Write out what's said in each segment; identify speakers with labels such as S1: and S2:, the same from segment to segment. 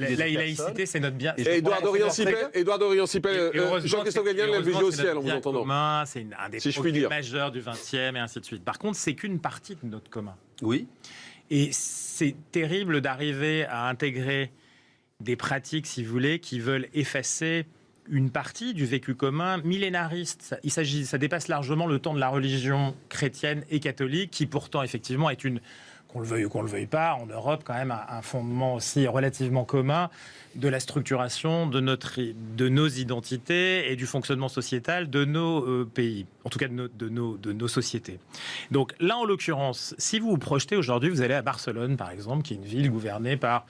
S1: La laïcité, c'est notre bien.
S2: Édouard Dorian-Sipel, Jean-Christophe Gallienne l'a vu au ciel en vous entendant.
S1: C'est un des projets majeurs du XXe et ainsi de suite. Par contre, c'est qu'une partie de notre commun.
S3: Oui.
S1: Et c'est terrible d'arriver à intégrer des pratiques, si vous voulez, qui veulent effacer une partie du vécu commun millénariste. Ça dépasse largement le temps de la religion chrétienne et catholique, qui pourtant, effectivement, est une, qu'on le veuille ou qu'on ne le veuille pas, en Europe, quand même, un fondement aussi relativement commun de la structuration de nos identités et du fonctionnement sociétal de nos pays, en tout cas de nos sociétés. Donc là, en l'occurrence, si vous vous projetez aujourd'hui, vous allez à Barcelone, par exemple, qui est une ville gouvernée par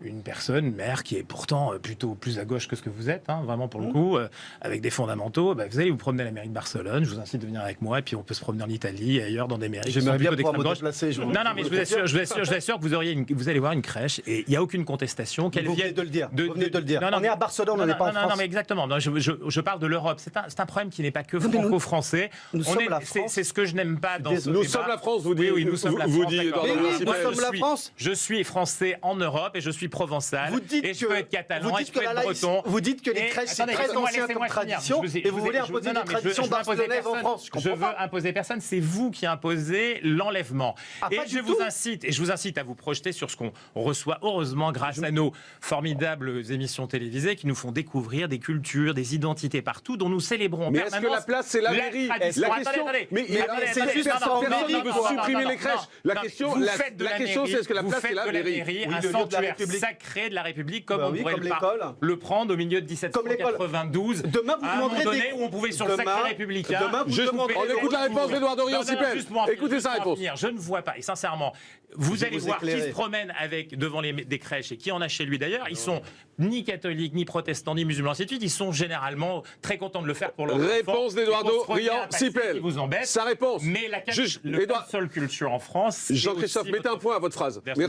S1: une personne, maire, qui est pourtant plutôt plus à gauche que ce que vous êtes, vraiment pour le coup, avec des fondamentaux. Vous allez vous promener à la mairie de Barcelone, je vous incite de venir avec moi, et puis on peut se promener en Italie et ailleurs dans des mairies.
S3: J'aimerais bien pouvoir me déplacer.
S1: Non, mais je vous assure que vous allez voir une crèche, et il n'y a aucune contestation.
S3: Vous venez de le dire. On est à Barcelone, on n'est pas en France.
S1: Non, mais exactement. Non, je parle de l'Europe. C'est un problème qui n'est pas que franco-français.
S3: Nous sommes la France.
S1: C'est ce que je n'aime pas dans ce débat.
S2: Nous sommes la France, vous dites.
S1: Oui, nous sommes la France.
S3: Nous sommes la France.
S1: Je suis français en Europe et je suis provençal. Et je peux être catalan et je peux être breton.
S3: Vous dites que les crèches, c'est très ancien comme tradition et vous voulez imposer des traditions barcelonaises en France.
S1: Je veux imposer personne, c'est vous qui imposez l'enlèvement. Et je vous incite à vous projeter sur ce qu'on reçoit, heureusement, grâce à nos formidables émissions télévisées qui nous font découvrir des cultures, des identités partout, dont nous célébrons en
S2: mais
S1: permanence.
S2: est-ce que la place, c'est la mairie? La question,
S1: mais
S2: c'est juste personne ne veut supprimer les crèches. La question, c'est est-ce que la place, c'est la mairie?
S1: Un sanctuaire sacré de la République, comme on pourrait le prendre au milieu de 1792.
S3: Demain, vous demanderez
S1: où on pouvait sur le sacré républicain.
S2: On écoute la réponse d'Édouard Dorian-Sipel. Écoutez sa réponse.
S1: Je ne vois pas, et sincèrement, vous allez voir qui se promène devant des crèches et qui en a chez lui d'ailleurs. Ils sont ni catholiques, ni protestants, ni musulmans, ainsi de suite. Ils sont généralement très contents de le faire pour leur enfant.
S2: Réponse d'Édouard Dorian-Sipel.
S1: Vous embête.
S2: Sa réponse.
S1: Mais la seule culture en France.
S2: Jean-Christophe, mettez un point à votre phrase. Merci.